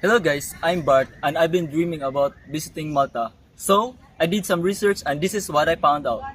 Hello guys, I'm Bart and I've been dreaming about visiting Malta. So, I did some research and this is what I found out.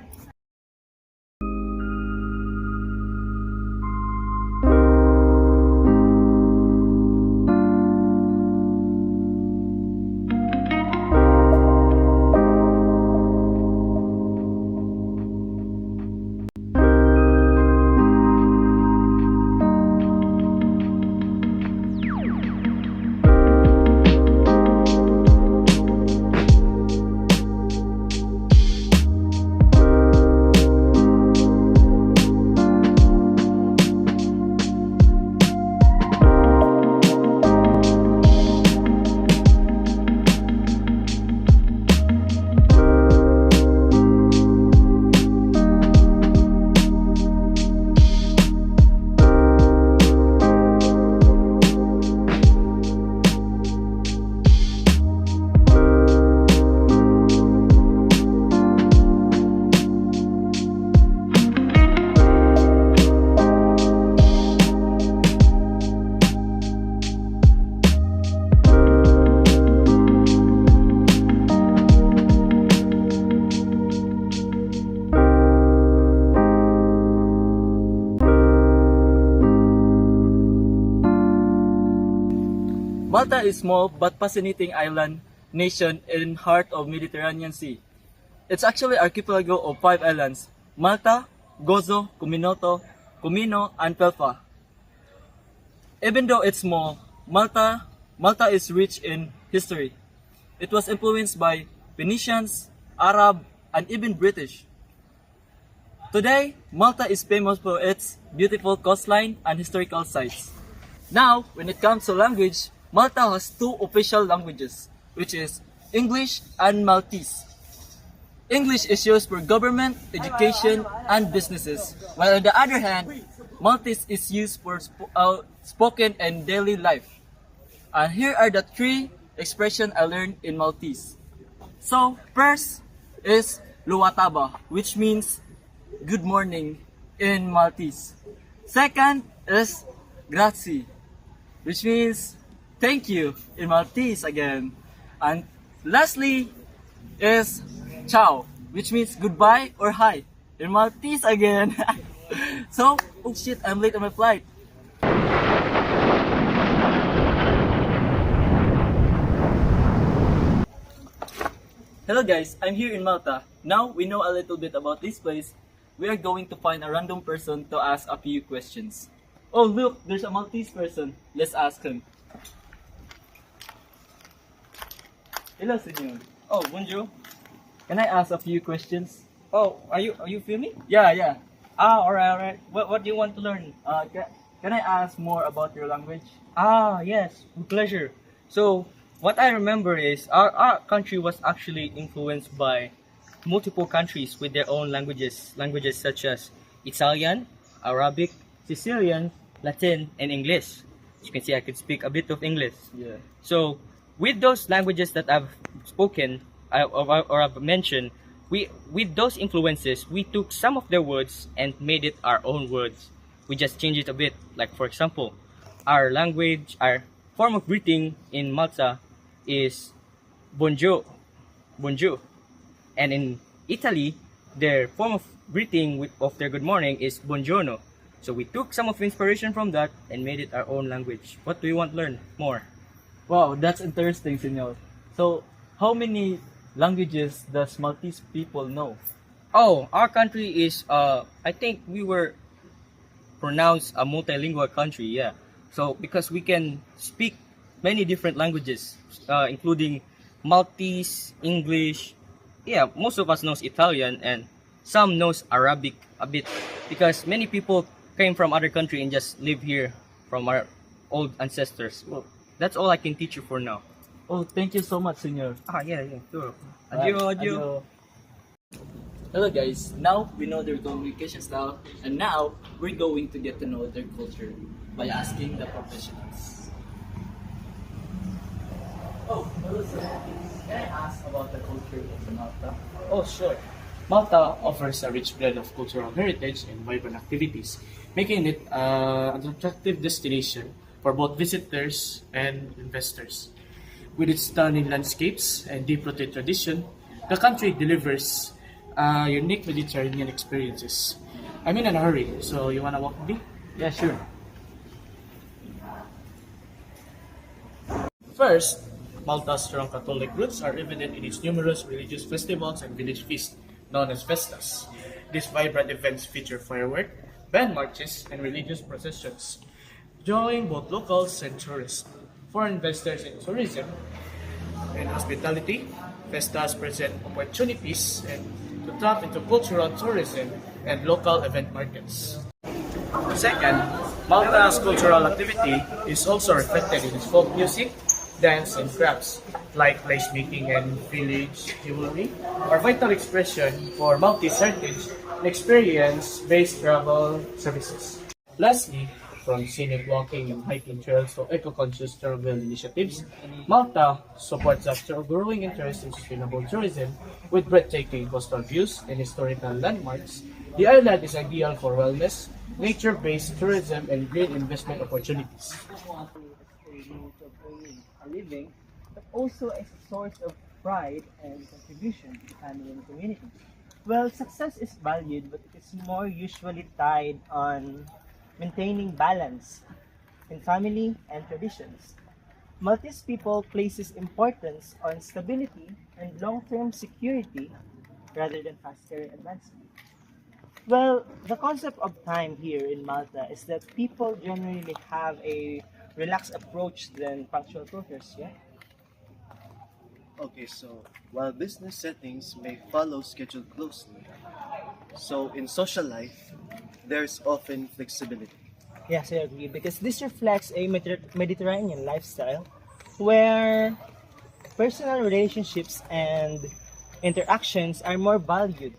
Malta is small but fascinating island nation in heart of Mediterranean Sea. It's actually archipelago of 5 islands: Malta, Gozo, Comino, and Pelfa. Even though it's small, Malta is rich in history. It was influenced by Phoenicians, Arab, and even British. Today, Malta is famous for its beautiful coastline and historical sites. Now, when it comes to language, Malta has two official languages, which is English and Maltese. English is used for government, education, and businesses, while on the other hand, Maltese is used for spoken and daily life. And here are the three expressions I learned in Maltese. So, first is Luwataba, which means good morning in Maltese. Second is Grazie, which means thank you in Maltese again. And lastly is ciao, which means goodbye or hi in Maltese again. So, oh shit, I'm late on my flight. Hello guys, I'm here in Malta. Now we know a little bit about this place. We are going to find a random person to ask a few questions. Oh look, there's a Maltese person. Let's ask him. Hello, senor. Oh, bonjour. Can I ask a few questions? Oh, are you filming? Yeah. All right. What do you want to learn? Can I ask more about your language? Yes, with pleasure. So, what I remember is our country was actually influenced by multiple countries with their own languages such as Italian, Arabic, Sicilian, Latin, and English. As you can see, I could speak a bit of English. Yeah. So, with those languages that I've spoken or I've mentioned, with those influences, we took some of their words and made it our own words. We just changed it a bit. Like for example, our language, our form of greeting in Malta is bonjour, and in Italy, their form of greeting of their good morning is buongiorno. So we took some of inspiration from that and made it our own language. What do you want to learn more? Wow, that's interesting, senor. So, how many languages does Maltese people know? Oh, our country is I think we were pronounced a multilingual country, yeah. So because we can speak many different languages, including Maltese, English. Yeah, most of us knows Italian and some knows Arabic a bit because many people came from other country and just live here from our old ancestors. Well, that's all I can teach you for now. Oh, thank you so much, senor. Yeah, sure. Bye. Adieu. Hello guys, now we know their communication style and now we're going to get to know their culture by asking the professionals. Oh, hello sir. Can I ask about the culture of Malta? Oh, sure. Malta offers a rich blend of cultural heritage and vibrant activities, making it an attractive destination for both visitors and investors. With its stunning landscapes and deep-rooted tradition, the country delivers unique Mediterranean experiences. I'm in a hurry, so you wanna walk with me? Yeah, sure. First, Malta's strong Catholic roots are evident in its numerous religious festivals and village feasts, known as festas. These vibrant events feature fireworks, band marches, and religious processions, drawing both locals and tourists. For investors in tourism and hospitality, festas present opportunities and to tap into cultural tourism and local event markets. Second, Malta's cultural activity is also reflected in its folk music, dance, and crafts, like placemaking and village jewelry, are vital expression for Maltese heritage and experience-based travel services. Lastly, from scenic walking and hiking trails to eco-conscious travel initiatives, Malta supports a growing interest in sustainable tourism with breathtaking coastal views and historical landmarks. The island is ideal for wellness, nature-based tourism, and green investment opportunities. Means of earning a living, but also as a source of pride and contribution to family and community. Well, success is valued, but it is more usually tied on maintaining balance in family and traditions. Maltese people places importance on stability and long-term security rather than fast career advancement. Well, the concept of time here in Malta is that people generally have a relaxed approach than punctual workers, yeah? Okay, so while business settings may follow schedule closely, so in social life, there's often flexibility. Yes, I agree, because this reflects a Mediterranean lifestyle where personal relationships and interactions are more valued.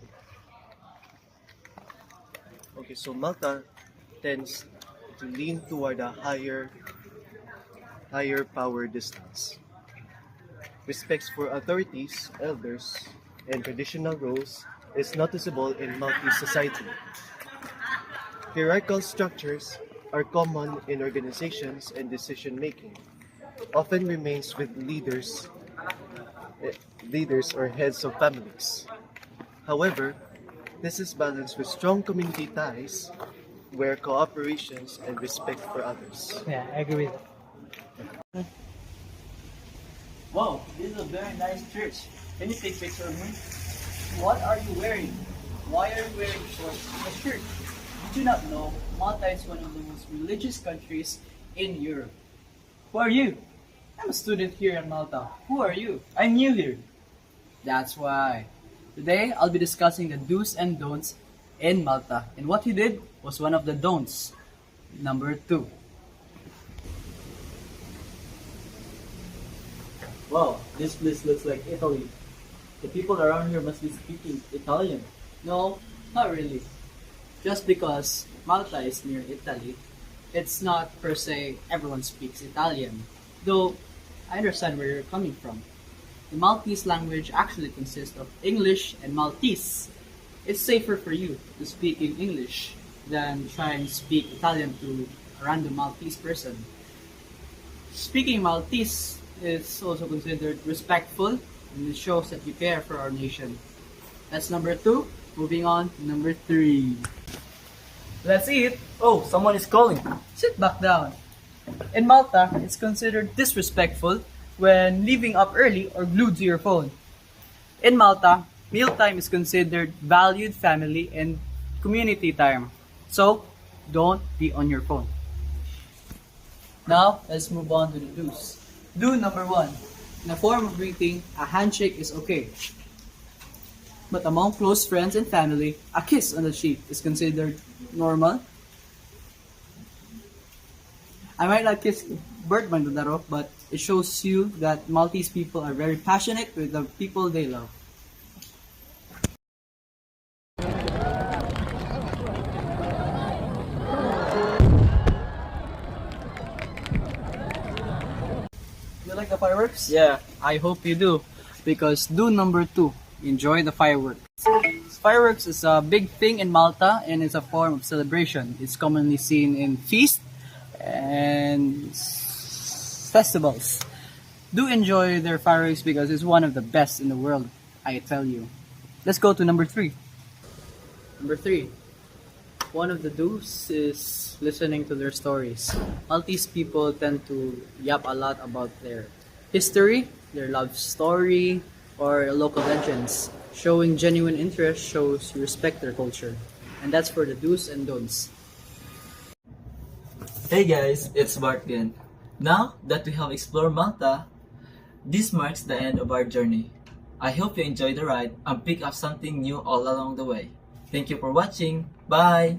Okay, so Malta tends to lean toward a higher power distance. Respect for authorities, elders, and traditional roles is noticeable in Maltese society. Hierarchical structures are common in organizations and decision making, often remains with leaders or heads of families. However, this is balanced with strong community ties where cooperations and respect for others. Yeah, I agree with that. Wow, this is a very nice church. Can you take picture of me? What are you wearing? Why are you wearing shorts and a shirt? Did you not know Malta is one of the most religious countries in Europe? Who are you? I'm a student here in Malta. Who are you? I'm new here. That's why. Today, I'll be discussing the do's and don'ts in Malta. And what he did was one of the don'ts. Number 2. Wow, this place looks like Italy. The people around here must be speaking Italian. No, not really. Just because Malta is near Italy, it's not per se everyone speaks Italian. Though, I understand where you're coming from. The Maltese language actually consists of English and Maltese. It's safer for you to speak in English than try and speak Italian to a random Maltese person. Speaking Maltese is also considered respectful and it shows that you care for our nation. That's number 2. Moving on to number 3. Let's eat. Oh, someone is calling. Sit back down. In Malta, it's considered disrespectful when leaving up early or glued to your phone. In Malta, mealtime is considered valued family and community time. So, don't be on your phone. Now, let's move on to the do's. Do number 1. In a form of greeting, a handshake is okay. But among close friends and family, a kiss on the cheek is considered normal. I might not kiss Bert Mandadaro, but it shows you that Maltese people are very passionate with the people they love. You like the fireworks? Yeah. I hope you do, because do number 2, enjoy the fireworks. Fireworks is a big thing in Malta and it's a form of celebration. It's commonly seen in feasts and festivals. Do enjoy their fireworks because it's one of the best in the world, I tell you. Let's go to number 3. Number 3. One of the do's is listening to their stories. Maltese people tend to yap a lot about their history, their love story, or local legends. Showing genuine interest shows you respect their culture. And that's for the do's and don'ts. Hey guys, it's Bart again. Now that we have explored Malta, this marks the end of our journey. I hope you enjoyed the ride and pick up something new all along the way. Thank you for watching. Bye!